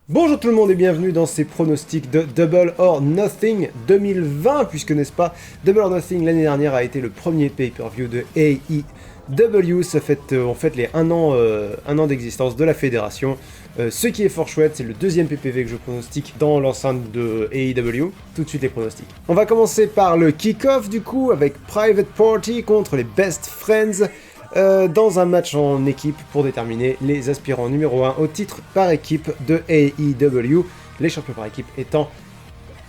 Bonjour tout le monde et bienvenue dans ces pronostics de Double or Nothing 2020, puisque n'est-ce pas, Double or Nothing l'année dernière a été le premier pay-per-view de AEW, ça fait en fait les un an d'existence de la fédération. Ce qui est fort chouette, c'est le deuxième PPV que je pronostique dans l'enceinte de AEW. Tout de suite les pronostics. On va commencer par le kick-off du coup, avec Private Party contre les Best Friends. Dans un match en équipe pour déterminer les aspirants numéro 1 au titre par équipe de AEW, les champions par équipe étant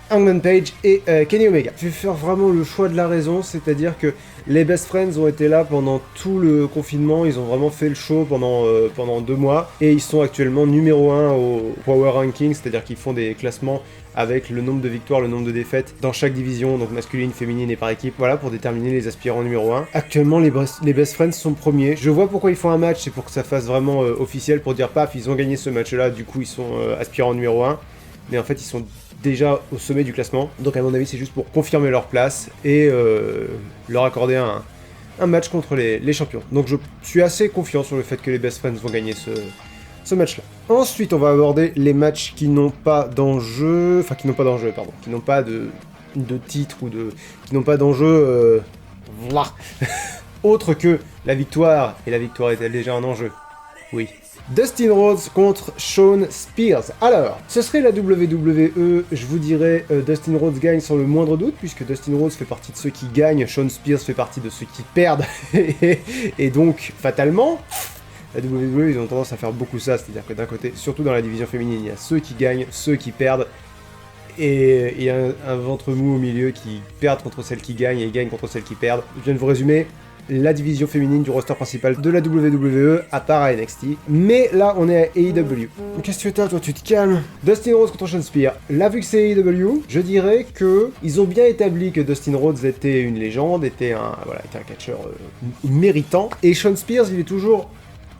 Hangman Page et Kenny Omega. Je vais faire vraiment le choix de la raison, c'est-à-dire que les Best Friends ont été là pendant tout le confinement, ils ont vraiment fait le show pendant 2 mois, et ils sont actuellement numéro 1 au Power Ranking, c'est-à-dire qu'ils font des classements avec le nombre de victoires, le nombre de défaites dans chaque division, donc masculine, féminine et par équipe, voilà, pour déterminer les aspirants numéro 1. Actuellement, les Best Friends sont premiers. Je vois pourquoi ils font un match, c'est pour que ça fasse vraiment officiel, pour dire paf, ils ont gagné ce match-là, du coup ils sont aspirants numéro 1. Mais en fait, ils sont déjà au sommet du classement. Donc à mon avis, c'est juste pour confirmer leur place et leur accorder un match contre les champions. Donc je suis assez confiant sur le fait que les Best Friends vont gagner ce match-là. Ensuite, on va aborder les matchs qui n'ont pas d'enjeu, qui n'ont pas de titre ou qui n'ont pas d'enjeu, voilà. Autre que la victoire, et la victoire est-elle déjà un enjeu? Oui. Dustin Rhodes contre Shawn Spears. Alors, ce serait la WWE, je vous dirais Dustin Rhodes gagne sans le moindre doute, puisque Dustin Rhodes fait partie de ceux qui gagnent, Shawn Spears fait partie de ceux qui perdent, et donc, fatalement, la WWE, ils ont tendance à faire beaucoup ça, c'est-à-dire que d'un côté, surtout dans la division féminine, il y a ceux qui gagnent, ceux qui perdent, et il y a un ventre mou au milieu qui perdent contre celles qui gagnent et gagnent contre celles qui perdent. Je viens de vous résumer la division féminine du roster principal de la WWE, à part à NXT. Mais là, on est à AEW. Qu'est-ce que tu as, toi? Tu te calmes. Dustin Rhodes contre Shawn Spears. Là, vu que c'est AEW, je dirais que ils ont bien établi que Dustin Rhodes était une légende, était un catcheur méritant. Et Shawn Spears,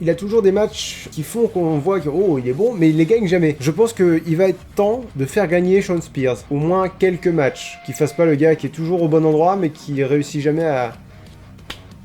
il a toujours des matchs qui font qu'on voit que il est bon, mais il les gagne jamais. Je pense qu'il va être temps de faire gagner Shawn Spears. Au moins quelques matchs. Qu'il fasse pas le gars qui est toujours au bon endroit, mais qui réussit jamais à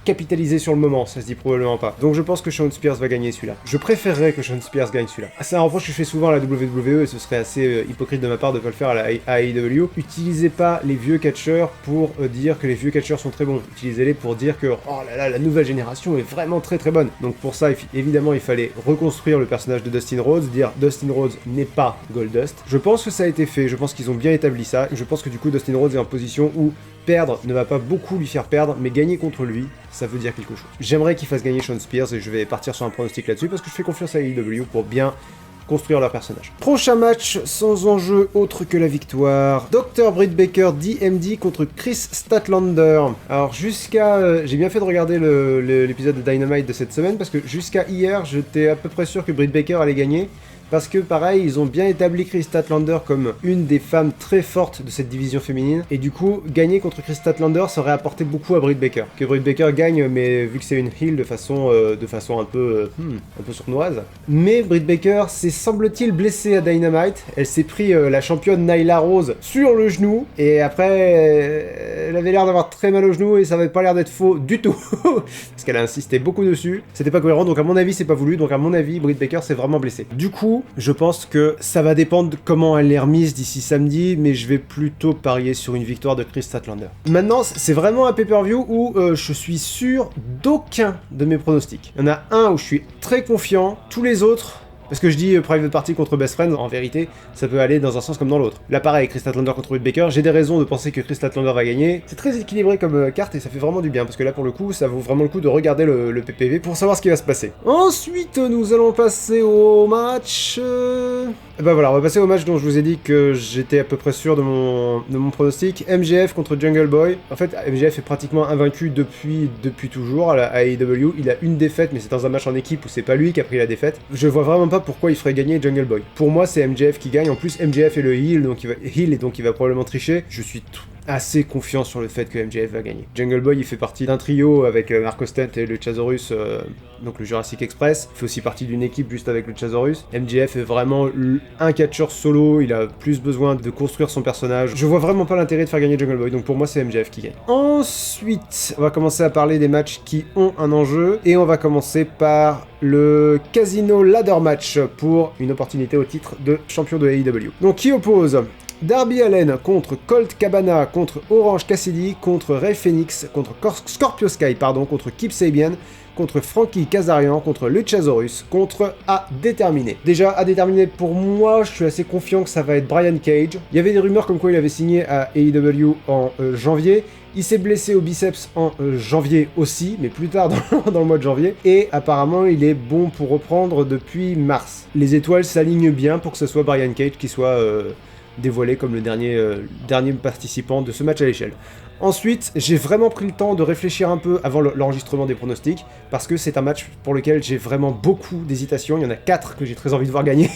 capitaliser sur le moment, ça se dit probablement pas. Donc je pense que Shawn Spears va gagner celui-là. Je préférerais que Shawn Spears gagne celui-là. C'est un reproche que je fais souvent à la WWE et ce serait assez hypocrite de ma part de pas le faire à AEW. Utilisez pas les vieux catcheurs pour dire que les vieux catcheurs sont très bons. Utilisez-les pour dire que oh là là, la nouvelle génération est vraiment très très bonne. Donc pour ça, évidemment, il fallait reconstruire le personnage de Dustin Rhodes, dire Dustin Rhodes n'est pas Goldust. Je pense que ça a été fait, je pense qu'ils ont bien établi ça. Je pense que du coup Dustin Rhodes est en position où perdre ne va pas beaucoup lui faire perdre, mais gagner contre lui, ça veut dire quelque chose. J'aimerais qu'il fasse gagner Shawn Spears et je vais partir sur un pronostic là-dessus parce que je fais confiance à AEW pour bien construire leur personnage. Prochain match sans enjeu autre que la victoire. Dr. Britt Baker DMD contre Chris Statlander. Alors j'ai bien fait de regarder l'épisode de Dynamite de cette semaine parce que jusqu'à hier, j'étais à peu près sûr que Britt Baker allait gagner. Parce que pareil, ils ont bien établi Chris Statlander comme une des femmes très fortes de cette division féminine. Et du coup, gagner contre Chris Statlander, ça aurait apporté beaucoup à Britt Baker. Que Britt Baker gagne, mais vu que c'est une heel de façon un peu sournoise. Mais Britt Baker s'est semble-t-il blessée à Dynamite. Elle s'est pris la championne Nyla Rose sur le genou. Et après, elle avait l'air d'avoir très mal au genou et ça avait pas l'air d'être faux du tout. Parce qu'elle a insisté beaucoup dessus. C'était pas cohérent, donc à mon avis, c'est pas voulu. Donc à mon avis, Britt Baker s'est vraiment blessée. Du coup, je pense que ça va dépendre de comment elle est remise d'ici samedi, mais je vais plutôt parier sur une victoire de Chris Statlander. Maintenant, c'est vraiment un pay-per-view où je suis sûr d'aucun de mes pronostics. Il y en a un où je suis très confiant, tous les autres... Parce que je dis Private Party contre Best Friends, en vérité, ça peut aller dans un sens comme dans l'autre. Là pareil, Chris Statlander contre Britt Baker, j'ai des raisons de penser que Chris Statlander va gagner. C'est très équilibré comme carte et ça fait vraiment du bien, parce que là pour le coup, ça vaut vraiment le coup de regarder le PPV pour savoir ce qui va se passer. Ensuite, nous allons passer au match... Et ben voilà, on va passer au match dont je vous ai dit que j'étais à peu près sûr de mon pronostic. MJF contre Jungle Boy. En fait, MJF est pratiquement invaincu depuis toujours à AEW. Il a une défaite, mais c'est dans un match en équipe où c'est pas lui qui a pris la défaite. Je vois vraiment pas pourquoi il ferait gagner Jungle Boy. Pour moi, c'est MJF qui gagne. En plus, MJF est le heel, donc il va probablement tricher. Je suis assez confiant sur le fait que MJF va gagner. Jungle Boy, il fait partie d'un trio avec Marco Stunt et Luchasaurus, donc le Jurassic Express. Il fait aussi partie d'une équipe juste avec Luchasaurus. MJF est vraiment un catcheur solo, il a plus besoin de construire son personnage. Je vois vraiment pas l'intérêt de faire gagner Jungle Boy, donc pour moi c'est MJF qui gagne. Ensuite, on va commencer à parler des matchs qui ont un enjeu, et on va commencer par le Casino Ladder Match pour une opportunité au titre de champion de AEW. Donc qui oppose Darby Allin contre Colt Cabana, contre Orange Cassidy, contre Rey Fenix, contre Scorpio Sky, contre Kip Sabian, contre Frankie Kazarian, contre Luchasaurus, contre A Déterminé. Déjà, A Déterminé, pour moi, je suis assez confiant que ça va être Brian Cage. Il y avait des rumeurs comme quoi il avait signé à AEW en janvier. Il s'est blessé au biceps en janvier aussi, mais plus tard dans le mois de janvier. Et apparemment, il est bon pour reprendre depuis mars. Les étoiles s'alignent bien pour que ce soit Brian Cage qui soit dévoilé comme le dernier participant de ce match à l'échelle. Ensuite, j'ai vraiment pris le temps de réfléchir un peu avant l'enregistrement des pronostics, parce que c'est un match pour lequel j'ai vraiment beaucoup d'hésitations. Il y en a 4 que j'ai très envie de voir gagner,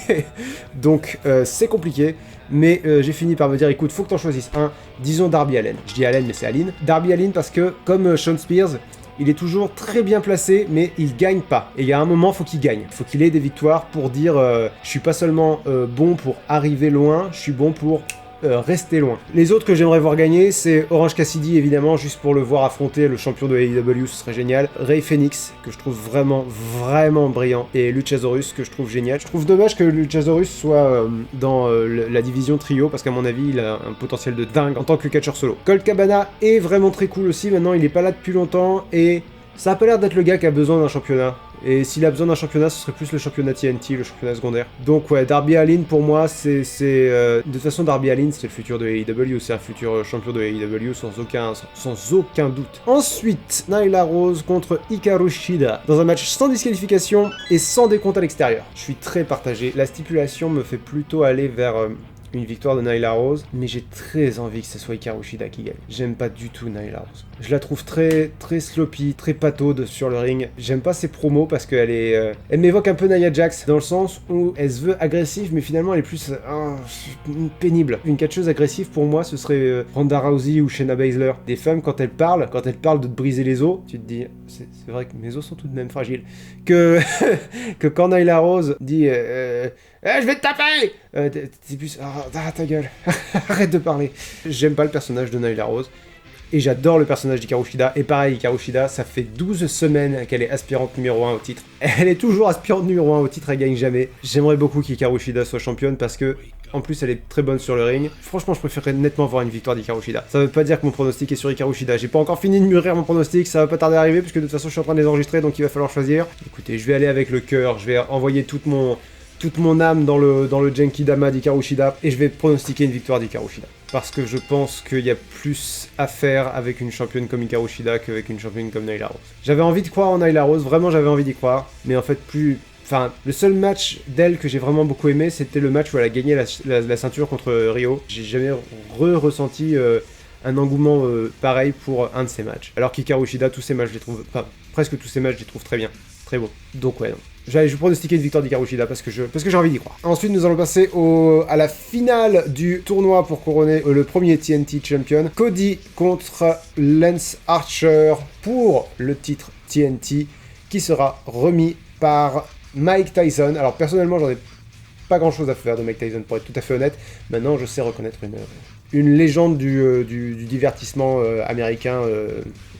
donc c'est compliqué. Mais j'ai fini par me dire, écoute, faut que t'en choisisses un. Disons Darby Allin. Je dis Allin, mais c'est Allin. Darby Allin parce que, comme Sean Spears, il est toujours très bien placé, mais il gagne pas. Et il y a un moment, faut qu'il gagne. Faut qu'il ait des victoires pour dire, je suis pas seulement bon pour arriver loin, je suis bon pour rester loin. Les autres que j'aimerais voir gagner, c'est Orange Cassidy, évidemment, juste pour le voir affronter le champion de AEW, ce serait génial. Rey Fenix, que je trouve vraiment, vraiment brillant. Et Luchasaurus, que je trouve génial. Je trouve dommage que Luchasaurus soit dans la division trio, parce qu'à mon avis, il a un potentiel de dingue en tant que catcheur solo. Colt Cabana est vraiment très cool aussi, maintenant il est pas là depuis longtemps, et ça a pas l'air d'être le gars qui a besoin d'un championnat. Et s'il a besoin d'un championnat, ce serait plus le championnat TNT, le championnat secondaire. Donc ouais, Darby Allin pour moi, c'est de toute façon, Darby Allin, c'est le futur de AEW, c'est un futur champion de AEW sans aucun doute. Ensuite, Nyla Rose contre Hikaru Shida, dans un match sans disqualification et sans décompte à l'extérieur. Je suis très partagé. La stipulation me fait plutôt aller vers une victoire de Nyla Rose, mais j'ai très envie que ce soit Hikaru Shida qui gagne. J'aime pas du tout Nyla Rose. Je la trouve très sloppy, très pataude sur le ring. J'aime pas ses promos parce qu'elle est... elle m'évoque un peu Nia Jax, dans le sens où elle se veut agressive, mais finalement elle est plus pénible. Une catcheuse agressive pour moi, ce serait Ronda Rousey ou Shayna Baszler. Des femmes, quand elles parlent de te briser les os, tu te dis, c'est vrai que mes os sont tout de même fragiles. Que quand Nyla Rose dit... je vais te taper c'est plus... Ah, ta gueule. Arrête de parler. J'aime pas le personnage de Nyla Rose. Et j'adore le personnage d'Hikaru Shida. Et pareil, Hikaru Shida, ça fait 12 semaines qu'elle est aspirante numéro 1 au titre. Elle est toujours aspirante numéro 1 au titre, elle gagne jamais. J'aimerais beaucoup qu'Hikaru Shida soit championne parce que, en plus, elle est très bonne sur le ring. Franchement, je préférerais nettement voir une victoire d'Hikaru Shida. Ça veut pas dire que mon pronostic est sur Hikaru Shida. J'ai pas encore fini de mûrir mon pronostic, ça va pas tarder à arriver puisque de toute façon, je suis en train de les enregistrer, donc il va falloir choisir. Écoutez, je vais aller avec le cœur, je vais envoyer toute mon âme dans le Genkidama d'Hikaru Shida et je vais pronostiquer une victoire d'Hikaru Shida. Parce que je pense qu'il y a plus à faire avec une championne comme Hikaru Shida qu'avec une championne comme Nyla Rose. J'avais envie de croire en Nyla Rose, vraiment j'avais envie d'y croire, mais en fait le seul match d'elle que j'ai vraiment beaucoup aimé, c'était le match où elle a gagné la ceinture contre Rio. J'ai jamais ressenti un engouement pareil pour un de ces matchs. Alors qu'Hikaru Shida, tous ces matchs, je les trouve, presque tous ces matchs, je les trouve très bien, très bons. Donc ouais, non. Je vais pronostiquer une victoire d'Hikaru Shida parce que j'ai envie d'y croire. Ensuite, nous allons passer à la finale du tournoi pour couronner le premier TNT Champion. Cody contre Lance Archer pour le titre TNT qui sera remis par Mike Tyson. Alors personnellement, j'en ai pas grand chose à faire de Mike Tyson pour être tout à fait honnête. Maintenant, je sais reconnaître une légende du divertissement américain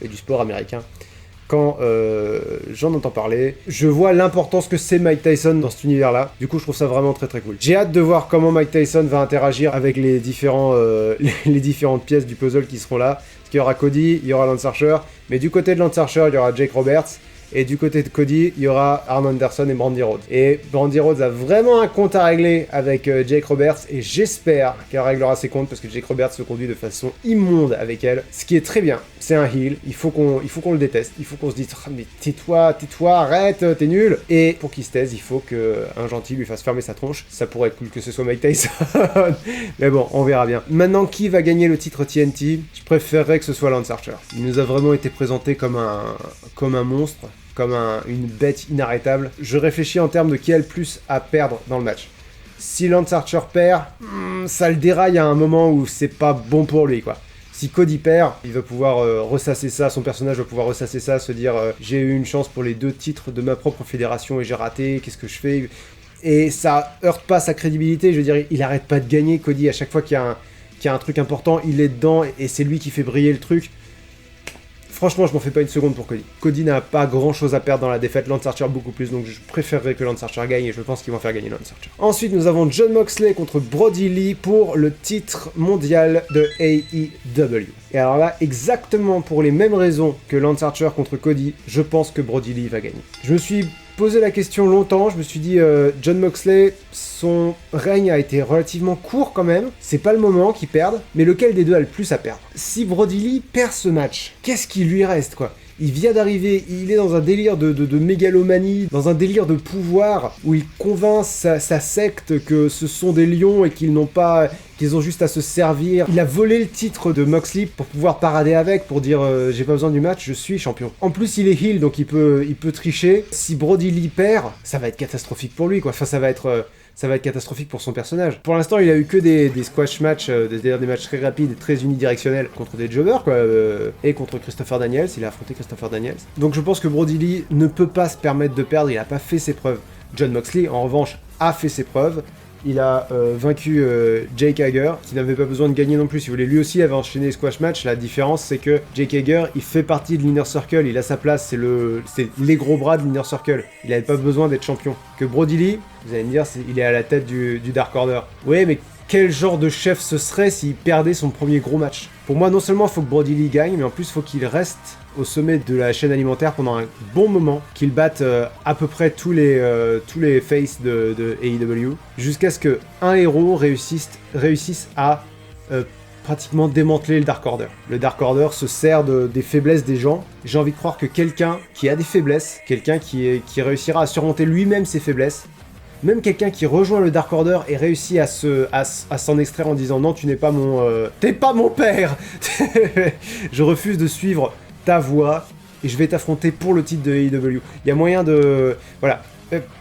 et du sport américain. Quand j'en entends parler, je vois l'importance que c'est Mike Tyson dans cet univers-là. Du coup, je trouve ça vraiment très très cool. J'ai hâte de voir comment Mike Tyson va interagir avec les différentes pièces du puzzle qui seront là. Parce qu'il y aura Cody, il y aura Lance Archer, mais du côté de Lance Archer, il y aura Jake Roberts. Et du côté de Cody, il y aura Arn Anderson et Brandi Rhodes. Et Brandi Rhodes a vraiment un compte à régler avec Jake Roberts, et j'espère qu'elle réglera ses comptes parce que Jake Roberts se conduit de façon immonde avec elle. Ce qui est très bien, c'est un heel, il faut qu'on le déteste, il faut qu'on se dise mais tais-toi, arrête, t'es nul. Et pour qu'il se taise, il faut qu'un gentil lui fasse fermer sa tronche. Ça pourrait être cool que ce soit Mike Tyson. Mais bon, on verra bien. Maintenant, qui va gagner le titre TNT? Je préférerais que ce soit Lance Archer. Il nous a vraiment été présenté comme un monstre, comme une bête inarrêtable. Je réfléchis en termes de qui a le plus à perdre dans le match. Si Lance Archer perd, ça le déraille à un moment où c'est pas bon pour lui, quoi. Si Cody perd, il va pouvoir ressasser ça, son personnage va pouvoir ressasser ça, se dire j'ai eu une chance pour les 2 titres de ma propre fédération et j'ai raté, qu'est-ce que je fais? Et ça heurte pas sa crédibilité, je veux dire, il arrête pas de gagner, Cody, à chaque fois qu'il y a un truc important, il est dedans et c'est lui qui fait briller le truc. Franchement, je m'en fais pas une seconde pour Cody. Cody n'a pas grand chose à perdre dans la défaite, Lance Archer beaucoup plus, donc je préférerais que Lance Archer gagne et je pense qu'ils vont faire gagner Lance Archer. Ensuite, nous avons Jon Moxley contre Brody Lee pour le titre mondial de AEW. Et alors là, exactement pour les mêmes raisons que Lance Archer contre Cody, je pense que Brody Lee va gagner. Je me suis posé la question longtemps, je me suis dit, Jon Moxley, son règne a été relativement court quand même, c'est pas le moment qu'il perde, mais lequel des deux a le plus à perdre? Si Brody Lee perd ce match, qu'est-ce qui lui reste, quoi? Il vient d'arriver, il est dans un délire de mégalomanie, dans un délire de pouvoir, où il convainc sa secte que ce sont des lions et qu'ils ont juste à se servir. Il a volé le titre de Moxley pour pouvoir parader avec, pour dire j'ai pas besoin du match, je suis champion. En plus il est heel, donc il peut tricher. Si Brody Lee perd, ça va être catastrophique pour lui, quoi. Enfin ça va être catastrophique pour son personnage. Pour l'instant, il a eu que des squash matchs, des matchs très rapides et très unidirectionnels contre des jobbers, quoi, et contre Christopher Daniels. Il a affronté Christopher Daniels. Donc je pense que Brody Lee ne peut pas se permettre de perdre, il a pas fait ses preuves. Jon Moxley, en revanche, a fait ses preuves. Il a vaincu Jake Hager, qui n'avait pas besoin de gagner non plus. Si vous voulez, lui aussi avait enchaîné les squash matchs. La différence, c'est que Jake Hager, il fait partie de l'Inner Circle. Il a sa place, c'est les gros bras de l'Inner Circle. Il n'avait pas besoin d'être champion. Que Brody Lee, vous allez me dire, il est à la tête du Dark Order. Oui, mais quel genre de chef ce serait s'il perdait son premier gros match? Pour moi, non seulement il faut que Brody Lee gagne, mais en plus il faut qu'il reste au sommet de la chaîne alimentaire pendant un bon moment, qu'il batte à peu près tous les faces de AEW, jusqu'à ce qu'un héros réussisse à pratiquement démanteler le Dark Order. Le Dark Order se sert des faiblesses des gens. J'ai envie de croire que quelqu'un qui a des faiblesses, quelqu'un qui réussira à surmonter lui-même ses faiblesses, même quelqu'un qui rejoint le Dark Order et réussit à s'en extraire en disant non, tu n'es pas t'es pas mon père. Je refuse de suivre ta voie et je vais t'affronter pour le titre de AEW. Il y a moyen de... Voilà.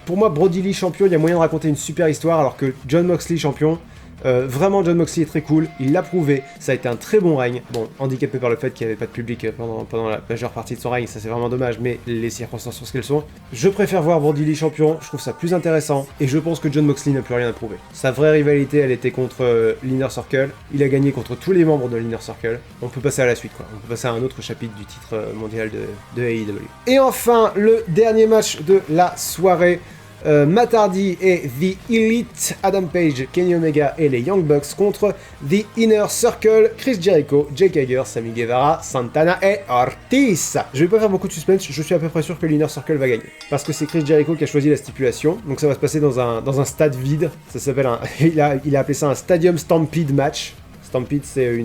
Pour moi, Brody Lee champion, il y a moyen de raconter une super histoire, alors que Jon Moxley champion, vraiment Jon Moxley est très cool, il l'a prouvé, ça a été un très bon règne. Bon, handicapé par le fait qu'il n'y avait pas de public pendant la majeure partie de son règne, ça c'est vraiment dommage, mais les circonstances sont ce qu'elles sont. Je préfère voir Brody Lee champion, je trouve ça plus intéressant, et je pense que Jon Moxley n'a plus rien à prouver. Sa vraie rivalité, elle était contre l'Inner Circle, il a gagné contre tous les membres de l'Inner Circle. On peut passer à la suite, quoi. On peut passer à un autre chapitre du titre mondial de AEW. Et enfin, le dernier match de la soirée, Matt Hardy et The Elite, Adam Page, Kenny Omega et les Young Bucks contre The Inner Circle, Chris Jericho, Jake Hager, Sammy Guevara, Santana et Ortiz. Je vais pas faire beaucoup de suspense, je suis à peu près sûr que l'Inner Circle va gagner. Parce que c'est Chris Jericho qui a choisi la stipulation, donc ça va se passer dans un stade vide. Ça s'appelle il a appelé ça un Stadium Stampede Match. Stampede, c'est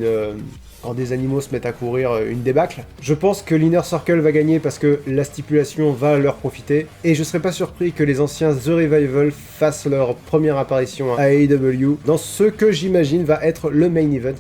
quand des animaux se mettent à courir, une débâcle. Je pense que l'Inner Circle va gagner parce que la stipulation va leur profiter, et je serais pas surpris que les anciens The Revival fassent leur première apparition à AEW dans ce que j'imagine va être le main event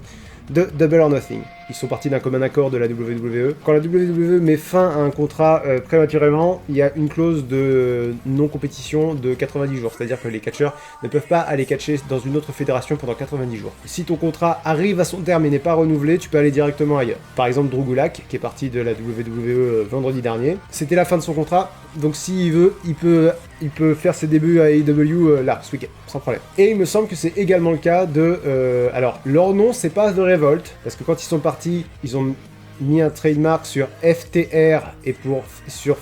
de Double or Nothing. Ils sont partis d'un commun accord de la WWE. Quand la WWE met fin à un contrat prématurément, il y a une clause de non-compétition de 90 jours. C'est-à-dire que les catcheurs ne peuvent pas aller catcher dans une autre fédération pendant 90 jours. Si ton contrat arrive à son terme et n'est pas renouvelé, tu peux aller directement ailleurs. Par exemple, Drew Gulak, qui est parti de la WWE vendredi dernier, c'était la fin de son contrat. Donc s'il veut, il peut faire ses débuts à AEW là, ce week-end, sans problème. Et il me semble que c'est également le cas de... alors, leur nom, c'est pas The Revolt, parce que quand ils sont partis, ils ont mis un trademark sur FTR et sur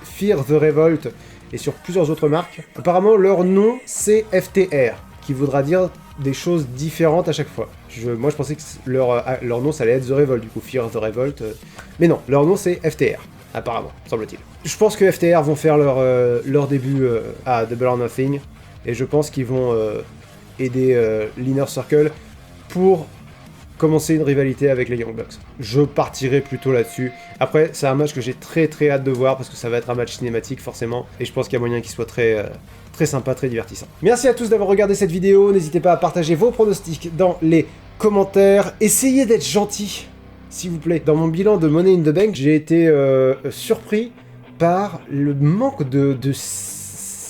Fear the Revolt et sur plusieurs autres marques. Apparemment, leur nom, c'est FTR, qui voudra dire des choses différentes à chaque fois. Moi, je pensais que leur nom, ça allait être The Revolt, du coup, Fear the Revolt. Mais non, leur nom, c'est FTR. Apparemment, semble-t-il. Je pense que FTR vont faire leur début à Double or Nothing, et je pense qu'ils vont aider l'Inner Circle pour commencer une rivalité avec les Young Bucks. Je partirai plutôt là-dessus. Après, c'est un match que j'ai très très hâte de voir, parce que ça va être un match cinématique forcément, et je pense qu'il y a moyen qu'il soit très sympa, très divertissant. Merci à tous d'avoir regardé cette vidéo, n'hésitez pas à partager vos pronostics dans les commentaires, essayez d'être gentil, s'il vous plaît. Dans mon bilan de Money in the Bank, j'ai été surpris par le manque de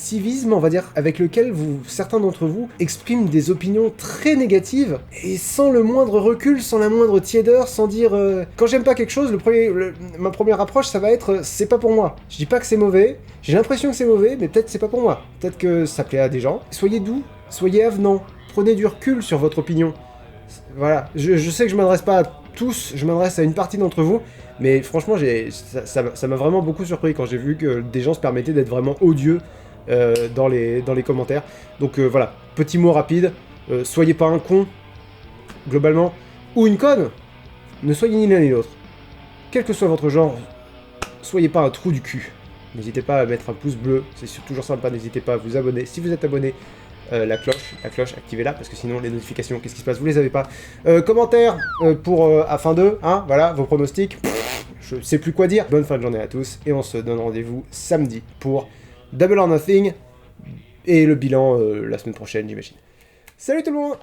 civisme, on va dire, avec lequel certains d'entre vous expriment des opinions très négatives, et sans le moindre recul, sans la moindre tiédeur, sans dire... Quand j'aime pas quelque chose, ma première approche, ça va être c'est pas pour moi. Je dis pas que c'est mauvais, j'ai l'impression que c'est mauvais, mais peut-être c'est pas pour moi. Peut-être que ça plaît à des gens. Soyez doux, soyez avenants, prenez du recul sur votre opinion. Voilà, je sais que je m'adresse pas à tous, je m'adresse à une partie d'entre vous, mais franchement, ça m'a vraiment beaucoup surpris quand j'ai vu que des gens se permettaient d'être vraiment odieux dans les commentaires. Donc voilà, petit mot rapide, soyez pas un con, globalement, ou une conne, ne soyez ni l'un ni l'autre. Quel que soit votre genre, soyez pas un trou du cul. N'hésitez pas à mettre un pouce bleu, c'est toujours sympa, n'hésitez pas à vous abonner. Si vous êtes abonné, la cloche, activez-la, parce que sinon les notifications, qu'est-ce qui se passe, vous les avez pas. Commentaires pour à fin de, hein, voilà, vos pronostics, je sais plus quoi dire. Bonne fin de journée à tous, et on se donne rendez-vous samedi pour Double or Nothing, et le bilan la semaine prochaine, j'imagine. Salut tout le monde!